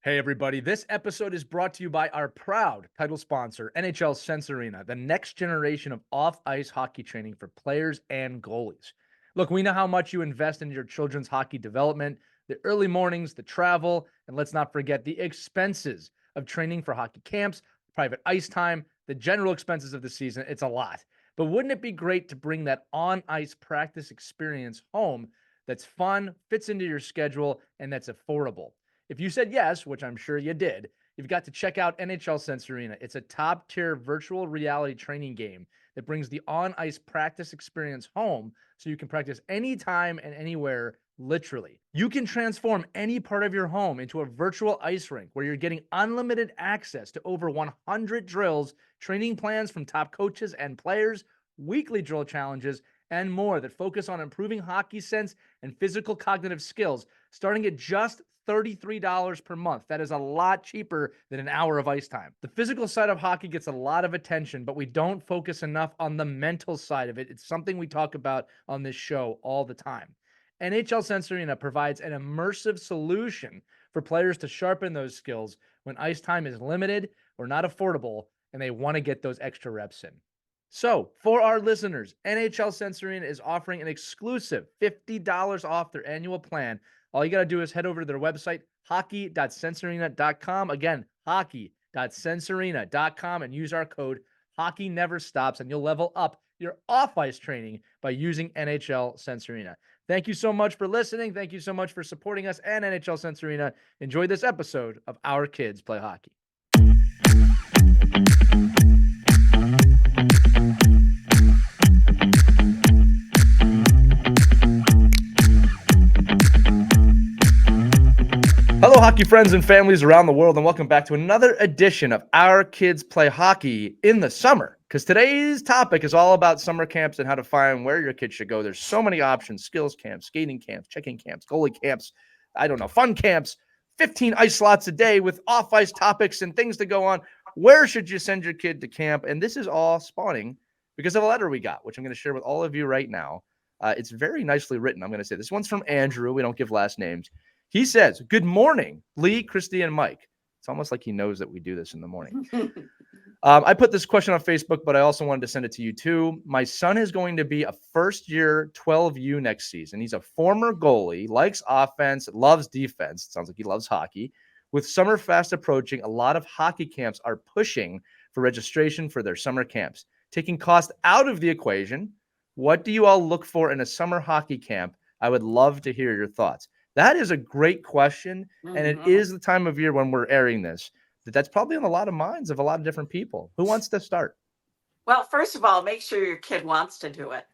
Hey, everybody. This episode is brought to you by our proud title sponsor, NHL Sense Arena, the next generation of off-ice hockey training for players and goalies. Look, we know how much you invest in your children's hockey development, the early mornings, the travel, and let's not forget the expenses of training for hockey camps, private ice time, the general expenses of the season. It's a lot. But wouldn't it be great to bring that on-ice practice experience home that's fun, fits into your schedule, and that's affordable? If you said yes, which I'm sure you did, you've got to check out NHL Sense Arena. It's a top tier virtual reality training game that brings the on ice practice experience home so you can practice anytime and anywhere, literally. You can transform any part of your home into a virtual ice rink where you're getting unlimited access to over 100 drills, training plans from top coaches and players, weekly drill challenges, and more that focus on improving hockey sense and physical cognitive skills, starting at just $33 per month. That is a lot cheaper than an hour of ice time. The physical side of hockey gets a lot of attention, but we don't focus enough on the mental side of it. It's something we talk about on this show all the time. NHL Sense Arena provides an immersive solution for players to sharpen those skills when ice time is limited or not affordable and they want to get those extra reps in. So, for our listeners, NHL Sense Arena is offering an exclusive $50 off their annual plan. All you got to do is head over to their website, hockey.sensearena.com. Again, hockey.sensearena.com, and use our code HOCKEYNEVERSTOPS, and you'll level up your off-ice training by using NHL Sense Arena. Thank you so much for listening. Thank you so much for supporting us and NHL Sense Arena. Enjoy this episode of Our Kids Play Hockey. Hello, hockey friends and families around the world, and welcome back to another edition of Our Kids Play Hockey in the Summer, because today's topic is all about summer camps and how to find where your kids should go. There's so many options: skills camps, skating camps, checking camps, goalie camps, fun camps, 15 ice slots a day with off-ice topics and things to go on. Where should you send your kid to camp? And this is all spawning because of a letter we got, which I'm going to share with all of you right now. It's very nicely written. I'm going to say this one's from Andrew. We don't give last names. He says, "Good morning, Lee, Christy, and Mike." It's almost like he knows that we do this in the morning. I put this question on Facebook, but I also wanted to send it to you too. My son is going to be a first-year 12U next season. He's a former goalie, likes offense, loves defense. It sounds like he loves hockey. With summer fast approaching, a lot of hockey camps are pushing for registration for their summer camps. Taking cost out of the equation, what do you all look for in a summer hockey camp? I would love to hear your thoughts. That is a great question, and it is the time of year when we're airing this that's probably on a lot of minds of a lot of different people. Who wants to start? Well, first of all, make sure your kid wants to do it.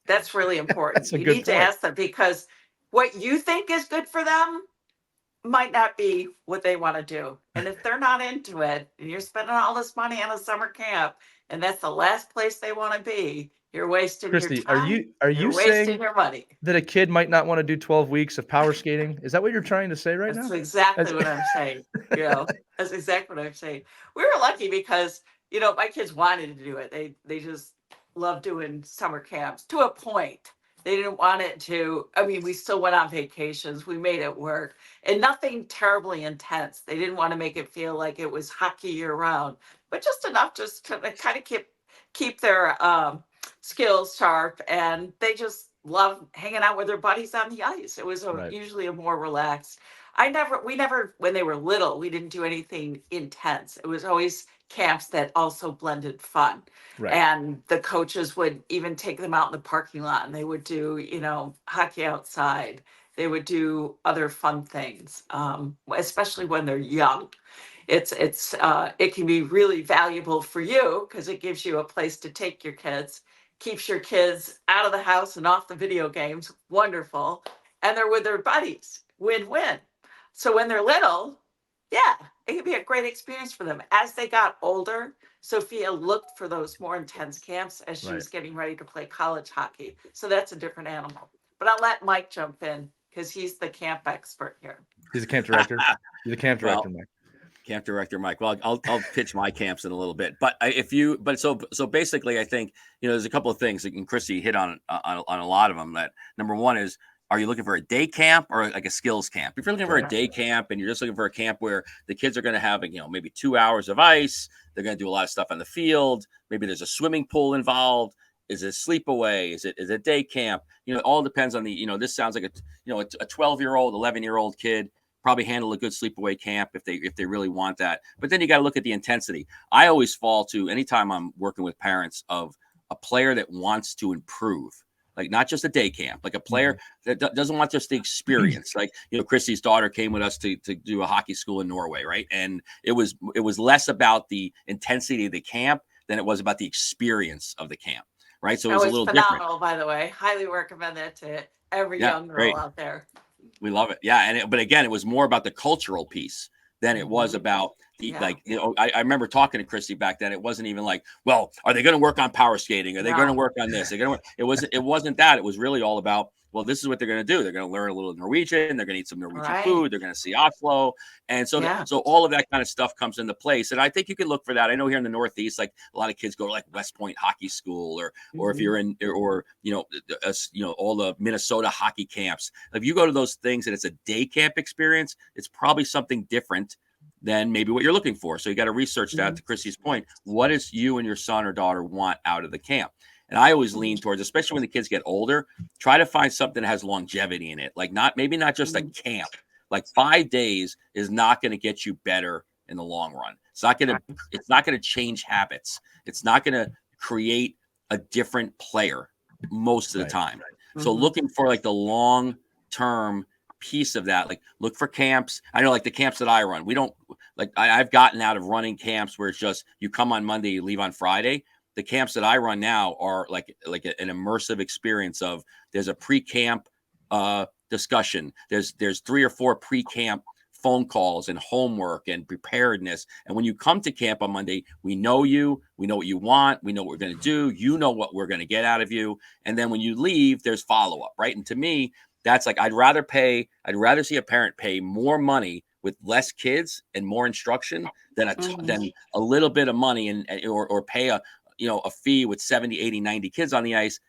That's really important. That's a You good need to point. ask them, because what you think is good for them might not be what they want to do. And if they're not into it, and you're spending all this money on a summer camp, and that's the last place they want to be, you're wasting Christy, your time. are you're you wasting saying your money. that a kid might not want to do 12 weeks of power skating? Is that what you're trying to say right That's now? exactly what I'm saying. That's exactly what I'm saying. We were lucky because, my kids wanted to do it. They just love doing summer camps to a point. They didn't want it to, we still went on vacations. We made it work, and nothing terribly intense. They didn't want to make it feel like it was hockey year round, but just enough just to kind of keep their skills sharp. And they just love hanging out with their buddies on the ice. It was Right. usually a more relaxed. We never, when they were little, we didn't do anything intense. It was always camps that also blended fun. Right. And the coaches would even take them out in the parking lot, and they would do, hockey outside. They would do other fun things, especially when they're young. It can be really valuable for you because it gives you a place to take your kids, keeps your kids out of the house and off the video games. Wonderful. And they're with their buddies. Win-win. So when they're little, yeah, it can be a great experience for them. As they got older, Sophia looked for those more intense camps as she was getting ready to play college hockey. So that's a different animal. But I'll let Mike jump in because he's the camp expert here. He's a camp director. He's a camp director, Mike. Camp director Mike. Well, I'll pitch my camps in a little bit, but so basically, I think there's a couple of things, and Christy hit on a lot of them. That number one is are you looking for a day camp or like a skills camp? If you're looking for a day camp and you're just looking for a camp where the kids are going to have, maybe 2 hours of ice, they're going to do a lot of stuff on the field. Maybe there's a swimming pool involved. Is it sleepaway? Is it day camp? It all depends on this sounds like a 12-year-old, 11-year-old kid probably handle a good sleepaway camp if they really want that. But then you got to look at the intensity. I always fall to, anytime I'm working with parents, of a player that wants to improve. Like not just a day camp, like a player that doesn't want just the experience. Like, Christy's daughter came with us to do a hockey school in Norway, right? And it was less about the intensity of the camp than it was about the experience of the camp, right? So it was a little phenomenal, different. by the way. Highly recommend that to every young girl out there. We love it. Yeah. But again, it was more about the cultural piece than it was about the, I remember talking to Christy back then. It wasn't even like, well, are they going to work on power skating? Are they going to work on this? They're going to work. It wasn't that. It was really all about, well, this is what they're going to do. They're going to learn a little Norwegian. They're going to eat some Norwegian food. They're going to see Oslo. And so, so all of that kind of stuff comes into place. And I think you can look for that. I know here in the Northeast, like a lot of kids go to like West Point Hockey School, or if you're in, or all the Minnesota hockey camps. If you go to those things and it's a day camp experience, it's probably something different than maybe what you're looking for. So you got to research that. To Christy's point, what does you and your son or daughter want out of the camp? And I always lean towards, especially when the kids get older, try to find something that has longevity in it. Like maybe not just a camp. Like 5 days is not going to get you better in the long run. It's not going to change habits. It's not going to create a different player most of the time. So looking for like the long-term piece of that, like look for camps. I know like the camps that I run, we don't like, I've gotten out of running camps where it's just you come on Monday, you leave on Friday. The camps that I run now are like an immersive experience of, there's a pre-camp discussion. There's 3 or 4 pre-camp phone calls and homework and preparedness. And when you come to camp on Monday, we know you, we know what you want, we know what we're going to do, you know what we're going to get out of you. And then when you leave, there's follow-up, right? And to me, that's like, I'd rather see a parent pay more money with less kids and more instruction than a little bit of money or pay a fee with 70, 80, 90 kids on the ice,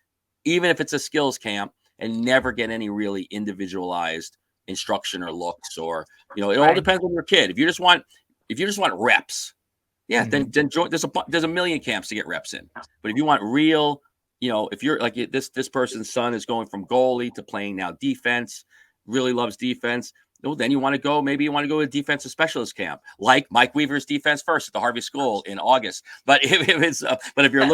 even if it's a skills camp, and never get any really individualized instruction or looks, or, it all depends on your kid. If you just want reps, then join. There's a million camps to get reps in. But if you want real, if you're like this person's son is going from goalie to playing now defense, really loves defense, well, then you want to go to a defensive specialist camp, like Mike Weaver's Defense First at the Harvey School in August. But if you're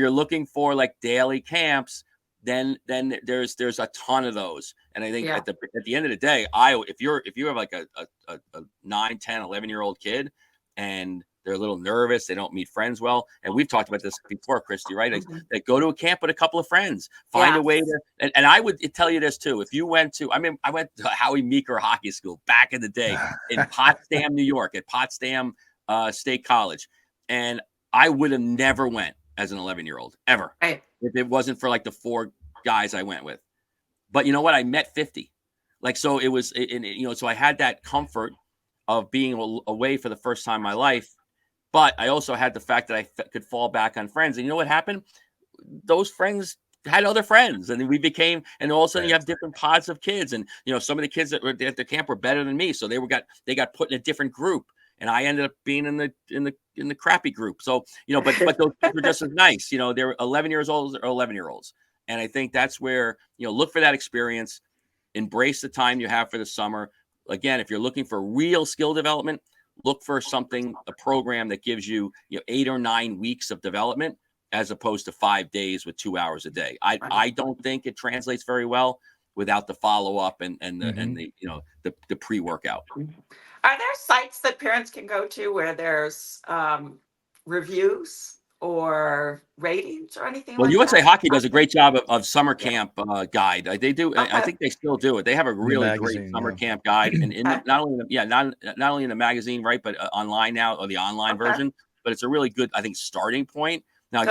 looking for like daily camps, then there's a ton of those. And I think at the end of the day, if you have like a 9, 10, 11-year-old kid and they're a little nervous, they don't meet friends well, and we've talked about this before, Christy, right? Like go to a camp with a couple of friends, find a way to, and I would tell you this too. If you went to, I went to Howie Meeker Hockey School back in the day in Potsdam, New York, at Potsdam State College, and I would have never went as an 11-year-old ever, if it wasn't for like the 4 guys I went with. But you know what? I met 50. Like, so it was, so I had that comfort of being away for the first time in my life. But I also had the fact that I could fall back on friends. And you know what happened? Those friends had other friends, and we became, and all of a sudden you have different pods of kids. And, some of the kids that were at the camp were better than me. So they got put in a different group, and I ended up being in the crappy group. So, but those kids were just as nice. They're 11 years old or 11-year-olds. And I think that's where, look for that experience, embrace the time you have for the summer. Again, if you're looking for real skill development, look for a program that gives you, 8 or 9 weeks of development, as opposed to 5 days with 2 hours a day. I don't think it translates very well without the follow-up and the pre-workout. Are there sites that parents can go to where there's reviews or ratings or anything? Well, like USA that? Hockey does a great job of summer camp guide. They do. Okay. I think they still do it. They have a really great summer camp guide, and not only in the magazine, right, but online now, or the online version. But it's a really good, I think, starting point. Now,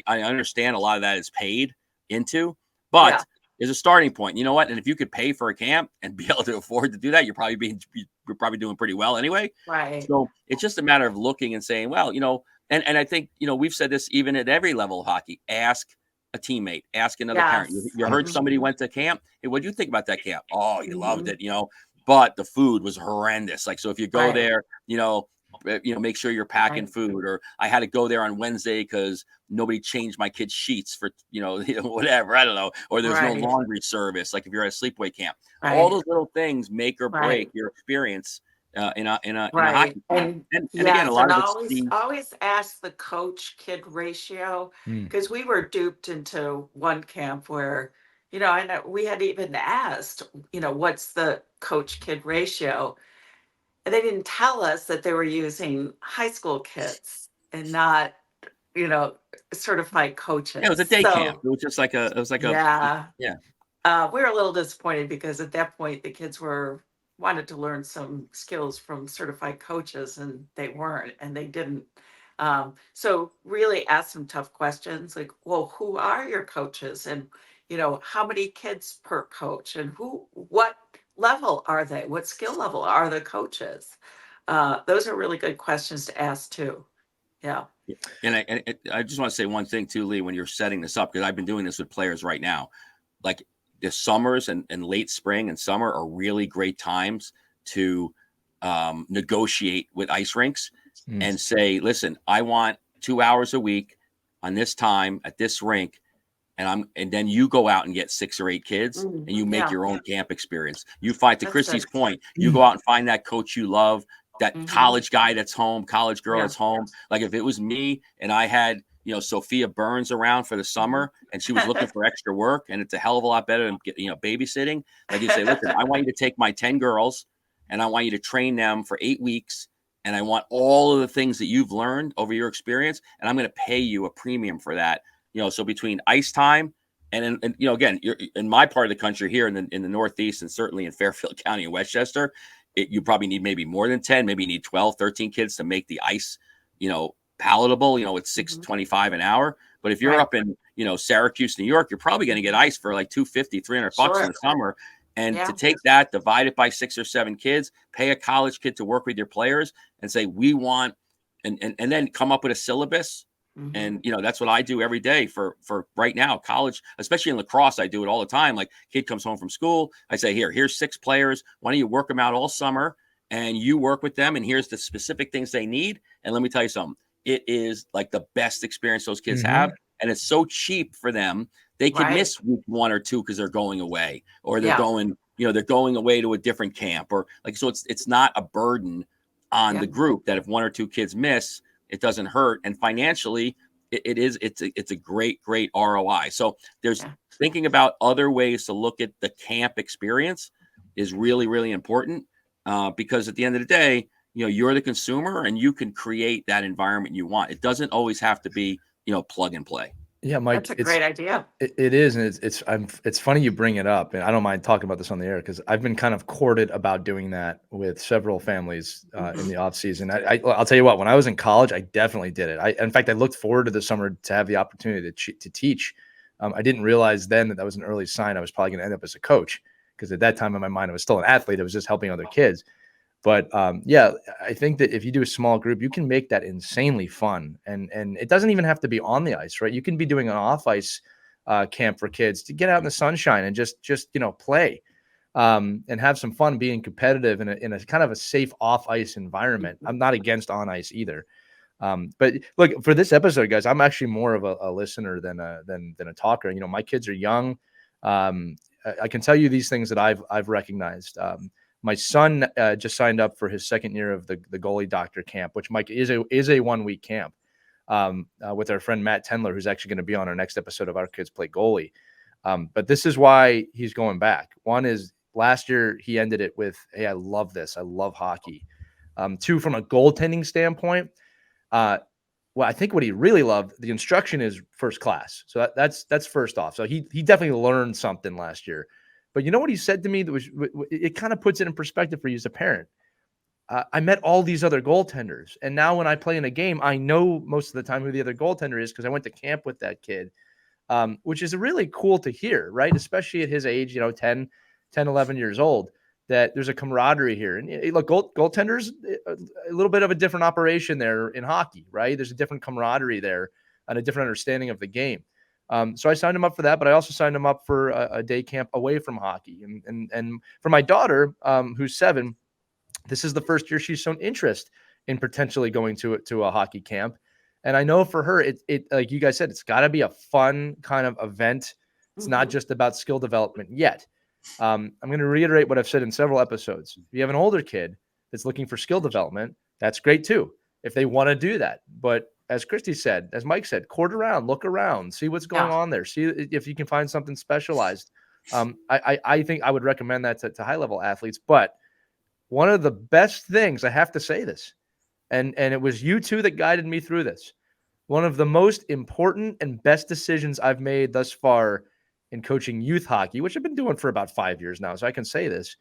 I understand a lot of that is paid into, but there's a starting point. You know what? And if you could pay for a camp and be able to afford to do that, you're probably doing pretty well anyway. Right. So it's just a matter of looking and saying, well, and I think, we've said this even at every level of hockey, ask a teammate, ask another parent. You heard somebody went to camp. Hey, what do you think about that camp? Oh, you loved it, but the food was horrendous. Like, so if you go there, make sure you're packing food. Or I had to go there on Wednesday because nobody changed my kids' sheets for, whatever. I don't know. Or there's no laundry service. Like if you're at a sleepaway camp, all those little things make or break your experience in a hockey camp. And again, a lot of it's always ask the coach kid ratio, because we were duped into one camp where, I know we had even asked, what's the coach kid ratio? And they didn't tell us that they were using high school kids and not, certified coaches. Yeah, it was a day camp. It was just like we were a little disappointed because at that point the kids wanted to learn some skills from certified coaches, and they weren't, and they didn't. So really ask some tough questions like, well, who are your coaches? And, how many kids per coach? And what level are they? What skill level are the coaches? Those are really good questions to ask too. Yeah. And I just want to say one thing too, Lee, when you're setting this up, because I've been doing this with players right now, like the summers and late spring and summer are really great times to negotiate with ice rinks and say, listen, I want 2 hours a week on this time at this rink. And then you go out and get 6 or 8 kids and you make your own camp experience. You find, to Christy's point, you go out and find that coach you love, that college guy that's home, college girl that's home. Like if it was me and I had, Sophia Burns around for the summer and she was looking for extra work, and it's a hell of a lot better than babysitting. Like you say, listen, I want you to take my 10 girls and I want you to train them for 8 weeks. And I want all of the things that you've learned over your experience. And I'm going to pay you a premium for that. So between ice time and again, you're in my part of the country here in the Northeast, and certainly in Fairfield County and Westchester, you probably need maybe more than 10, maybe you need 12, 13 kids to make the ice, palatable, it's $6.25 an hour. But if you're up in, Syracuse, New York, you're probably going to get ice for like $250, $300 in the summer. And to take that, divide it by 6 or 7 kids, pay a college kid to work with your players and say, we want, and then come up with a syllabus. And, that's what I do every day for right now, college, especially in lacrosse. I do it all the time. Like kid comes home from school. I say, here's 6 players. Why don't you work them out all summer and you work with them? And here's the specific things they need. And let me tell you something. It is like the best experience those kids have. And it's so cheap for them. They can miss week 1 or 2 because they're going away, or they're going, they're going away to a different camp, or like, so it's not a burden on the group that if 1 or 2 kids miss, it doesn't hurt. And financially, it's a great ROI. So there's thinking about other ways to look at the camp experience is really, really important, because at the end of the day, you're the consumer and you can create that environment you want. It doesn't always have to be, plug and play. Yeah, Mike, that's a great idea. It is, and it's funny you bring it up, and I don't mind talking about this on the air because I've been kind of courted about doing that with several families in the off season. I'll tell you what, when I was in college, I definitely did it. In fact, I looked forward to the summer to have the opportunity to teach. I didn't realize then that was an early sign I was probably going to end up as a coach, because at that time in my mind I was still an athlete. I was just helping other kids. But I think that if you do a small group, you can make that insanely fun. And it doesn't even have to be on the ice, right? You can be doing an off ice camp for kids to get out in the sunshine and just play and have some fun being competitive in a kind of a safe off ice environment. I'm not against on ice either. But look, for this episode, guys, I'm actually more of a listener than a talker. My kids are young. I can tell you these things that I've recognized. My son just signed up for his second year of the goalie doctor camp, which, Mike, is a 1 week camp with our friend Matt Tendler, who's actually going to be on our next episode of Our Kids Play Goalie. But this is why he's going back. One is last year he ended it with, hey, I love this. I love hockey. 2, from a goaltending standpoint, well, I think what he really loved, the instruction is first class. So that's first off. So he definitely learned something last year. But you know what he said to me that was, it kind of puts it in perspective for you as a parent. I met all these other goaltenders, and now when I play in a game, I know most of the time who the other goaltender is because I went to camp with that kid, which is really cool to hear, right? Especially at his age, 10, 11 years old, that there's a camaraderie here. And look, goaltenders, a little bit of a different operation there in hockey, right? There's a different camaraderie there and a different understanding of the game. So I signed him up for that, but I also signed him up for a day camp away from hockey. And for my daughter, who's 7, this is the first year she's shown interest in potentially going to a hockey camp. And I know for her, it like you guys said, it's got to be a fun kind of event. It's not just about skill development yet. I'm going to reiterate what I've said in several episodes. If you have an older kid that's looking for skill development, that's great too, if they want to do that. But as Christy said, as Mike said, court around, look around, see what's going on there, see if you can find something specialized. I think I would recommend that to high-level athletes. But one of the best things, I have to say this, and it was you two that guided me through this. One of the most important and best decisions I've made thus far in coaching youth hockey, which I've been doing for about 5 years now, so I can say this,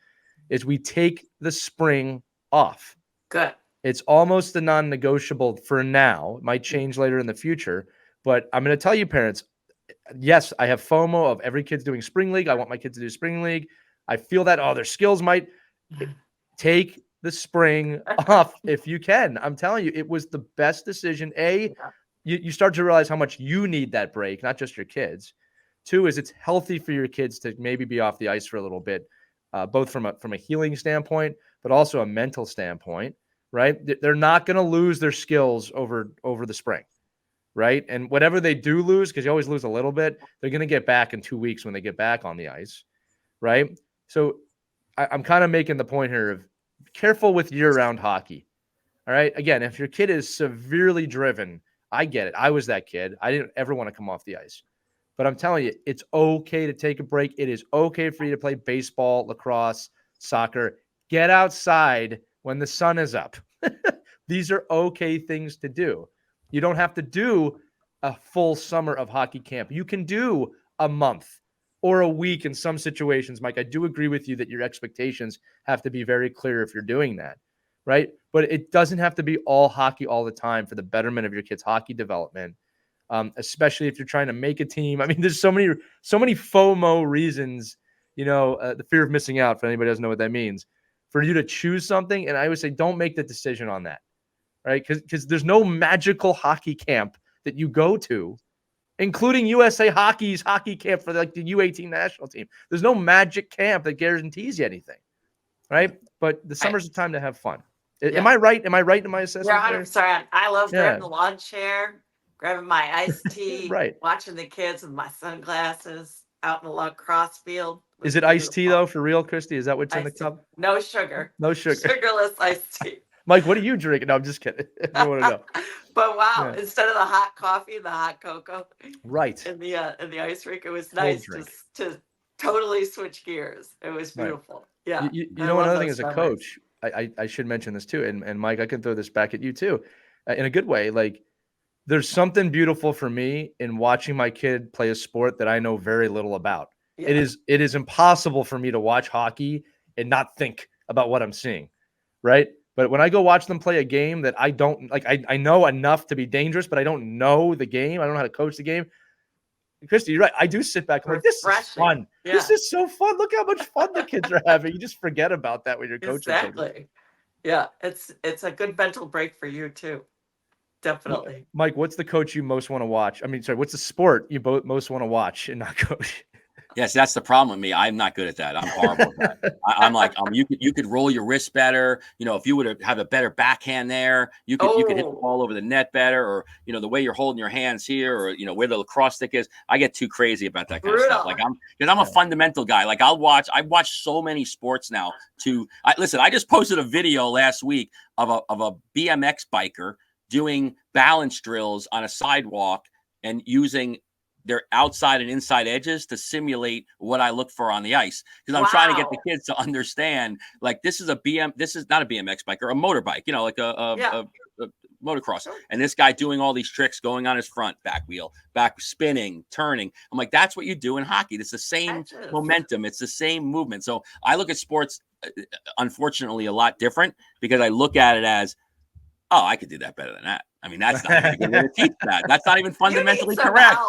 is we take the spring off. Good. It's almost a non-negotiable for now. It might change later in the future, but I'm going to tell you, parents, yes, I have FOMO of every kid's doing spring league. I want my kids to do spring league. I feel that, their skills might take the spring off if you can. I'm telling you, it was the best decision. You start to realize how much you need that break, not just your kids. 2 is it's healthy for your kids to maybe be off the ice for a little bit, both from a healing standpoint, but also a mental standpoint, right? They're not going to lose their skills over the spring, right? And whatever they do lose, because you always lose a little bit, they're going to get back in 2 weeks when they get back on the ice, right? So I'm kind of making the point here of be careful with year-round hockey, all right? Again, if your kid is severely driven, I get it. I was that kid. I didn't ever want to come off the ice. But I'm telling you, it's okay to take a break. It is okay for you to play baseball, lacrosse, soccer. Get outside when the sun is up. These are okay things to do. You don't have to do a full summer of hockey camp. You can do a month or a week in some situations, Mike. I do agree with you that your expectations have to be very clear if you're doing that, right? But it doesn't have to be all hockey all the time for the betterment of your kids' hockey development. Especially if you're trying to make a team. I mean, there's so many FOMO reasons, the fear of missing out, for anybody who doesn't know what that means, for you to choose something. And I would say, don't make the decision on that, right? Because there's no magical hockey camp that you go to, including USA Hockey's hockey camp for the U18 national team. There's no magic camp that guarantees you anything, right? But the summer's a time to have fun. Am I right? Am I right in my assessment? You're 100%. I love grabbing the lawn chair, grabbing my iced tea, right, watching the kids with my sunglasses out in the lacrosse field. Is it iced tea though, for real, Christy? Is that what's in the cup? No sugar. No sugar. Sugarless iced tea. Mike, what are you drinking? No, I'm just kidding. I want to know. But wow, instead of the hot coffee, the hot cocoa, right, in the ice rink, it was nice to totally switch gears. It was beautiful. Right. Yeah. You know, another thing as a coach, I should mention this too, and Mike, I can throw this back at you too, in a good way. Like, there's something beautiful for me in watching my kid play a sport that I know very little about. Yeah. It is impossible for me to watch hockey and not think about what I'm seeing, right? But when I go watch them play a game that I don't like, I know enough to be dangerous, but I don't know the game. I don't know how to coach the game. Christy, you're right. I do sit back and like, this is fun. Yeah. This is so fun. Look how much fun the kids are having. You just forget about that when you're coaching. Exactly. Yeah, it's a good mental break for you too. Definitely. Mike, what's the coach you most want to watch? What's the sport you most want to watch and not coach? Yes, that's the problem with me. I'm not good at that. I'm horrible at that. I'm like, you could roll your wrist better. If you would have a better backhand there, you could hit the ball over the net better, or the way you're holding your hands here, or where the lacrosse stick is. I get too crazy about that kind of stuff. Like I'm a fundamental guy. Like I've watched so many sports now. Listen, I just posted a video last week of a BMX biker doing balance drills on a sidewalk and using their outside and inside edges to simulate what I look for on the ice. Because I'm trying to get the kids to understand, like, this is not a BMX biker, a motorbike, like a motocross. And this guy doing all these tricks, going on his front, back wheel, back spinning, turning. I'm like, that's what you do in hockey. It's the same momentum. It's the same movement. So I look at sports, unfortunately, a lot different, because I look at it as, oh, I could do that better than that. I mean, that's not even a good way to teach that. That's not even fundamentally correct.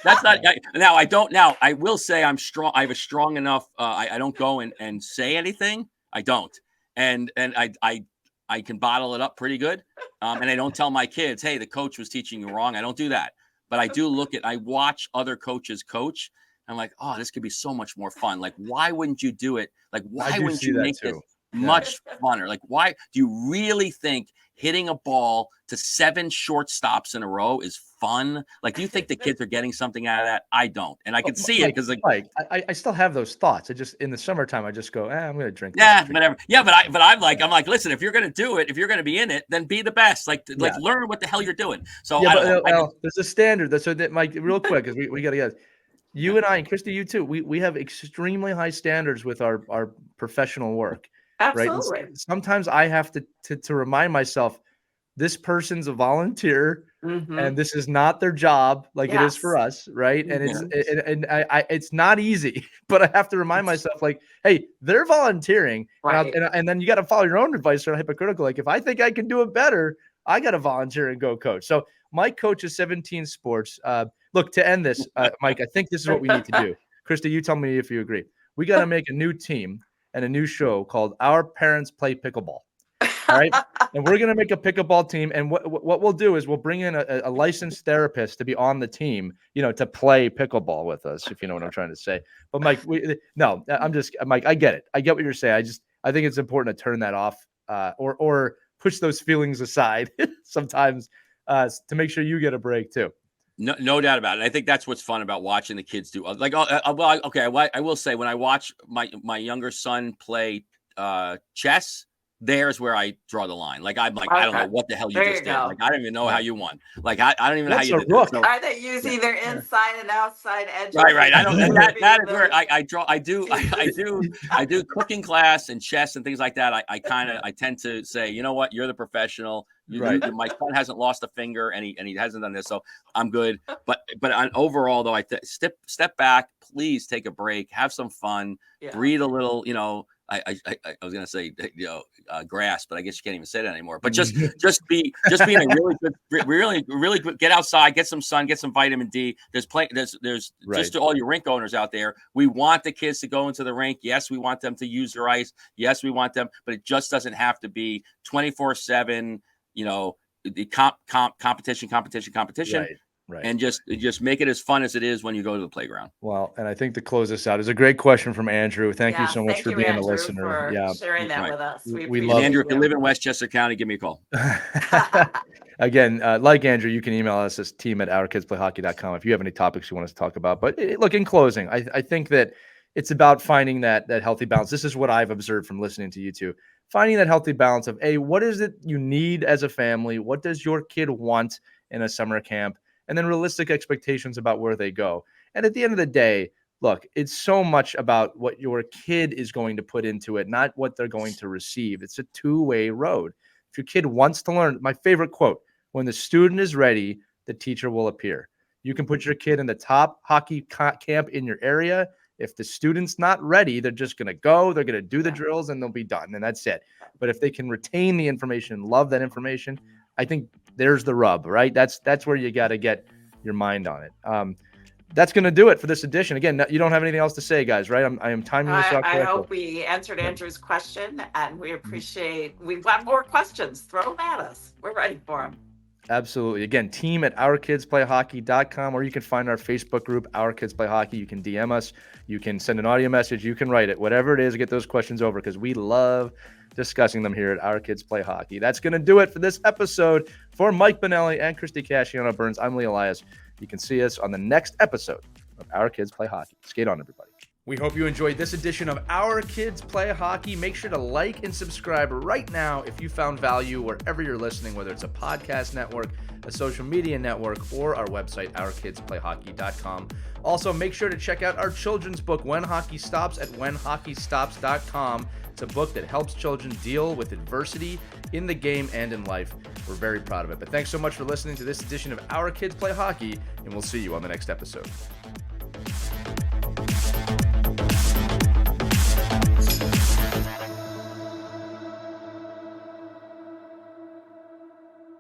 That's not. I will say I'm strong. I have a strong enough. I don't go and say anything. I don't. And I can bottle it up pretty good. And I don't tell my kids, hey, the coach was teaching you wrong. I don't do that. but I watch other coaches coach. I'm like, oh, this could be so much more fun. Like, why wouldn't you do it? Like, why wouldn't you make this much funner? Like, why do you really think hitting a ball to 7 shortstops in a row is fun? Like, do you think the kids are getting something out of that? I don't. And I can see it because, like, I still have those thoughts. I just, in the summertime, I just go, I'm going to drink. Whatever. Yeah, but I'm like, listen, if you're going to do it, if you're going to be in it, then be the best. Like learn what the hell you're doing. So I don't know. There's a standard. So that, Mike, real quick, because we got to get. You and I, and Christy, you too, we have extremely high standards with our professional work. Absolutely. Right? Sometimes I have to remind myself, this person's a volunteer, and this is not their job like it is for us, right? And it's not easy, but I have to remind myself, like, hey, they're volunteering, and then you got to follow your own advice. Or hypocritical, like, if I think I can do it better, I got to volunteer and go coach. So Mike coaches 17 sports. Look, to end this, Mike, I think this is what we need to do. Christy, you tell me if you agree. We got to make a new team and a new show called Our Parents Play Pickleball. All right. And we're going to make a pickleball team. And what we'll do is we'll bring in a licensed therapist to be on the team, to play pickleball with us, if you know what I'm trying to say. But Mike, Mike, I get it. I get what you're saying. I think it's important to turn that off or push those feelings aside sometimes to make sure you get a break too. No doubt about it. I think that's what's fun about watching the kids do. Like, I will say, when I watch my younger son play chess, there's where I draw the line. Like, I'm like, I don't know what the hell you just did. Like, I don't even know how you won. Like, I don't even know how you did it. Are they using their inside and outside edges? Right. I don't. That is where I draw. I do cooking class and chess and things like that. I tend to say, you know what, you're the professional. My son hasn't lost a finger, and he hasn't done this, so I'm good. But on overall, though, step back. Please take a break. Have some fun. Breathe a little. I was gonna say grass, but I guess you can't even say that anymore. But just be in a really good. Get outside, get some sun, get some vitamin D. There's just to all your rink owners out there. We want the kids to go into the rink. Yes, we want them to use their ice. Yes, we want them, but it just doesn't have to be 24/7. The competition. Right. And just make it as fun as it is when you go to the playground. Well, and I think to close this out is a great question from Andrew. Thank you so much for being a listener. For sharing that with us. We love Andrew. If you live in Westchester County, give me a call. Again, like Andrew, you can email us as team@ourkidsplayhockey.com if you have any topics you want us to talk about. But look, in closing, I think that it's about finding that healthy balance. This is what I've observed from listening to you two. Finding that healthy balance of, what is it you need as a family? What does your kid want in a summer camp? And then realistic expectations about where they go. And at the end of the day, look, it's so much about what your kid is going to put into it, not what they're going to receive. It's a two-way road. If your kid wants to learn, my favorite quote, when the student is ready, the teacher will appear. You can put your kid in the top hockey camp in your area. If the student's not ready, they're just going to go, they're going to do the drills, and they'll be done. And that's it. But if they can retain the information, love that information, I think there's the rub, right? That's where you got to get your mind on it. That's going to do it for this edition. Again, you don't have anything else to say, guys, right? I am timing this out correctly. I hope we answered Andrew's question, and we appreciate. We've got more questions. Throw them at us. We're ready for them. Absolutely. Again, team@ourkidsplayhockey.com, or you can find our Facebook group, Our Kids Play Hockey. You can DM us. You can send an audio message. You can write it. Whatever it is, get those questions over, because we love discussing them here at Our Kids Play Hockey. That's going to do it for this episode. For Mike Bonelli and Christy Casciano-Burns, I'm Lee Elias. You can see us on the next episode of Our Kids Play Hockey. Skate on, everybody. We hope you enjoyed this edition of Our Kids Play Hockey. Make sure to like and subscribe right now if you found value wherever you're listening, whether it's a podcast network, a social media network, or our website, ourkidsplayhockey.com. Also, make sure to check out our children's book, When Hockey Stops, at whenhockeystops.com. It's a book that helps children deal with adversity in the game and in life. We're very proud of it. But thanks so much for listening to this edition of Our Kids Play Hockey, and we'll see you on the next episode.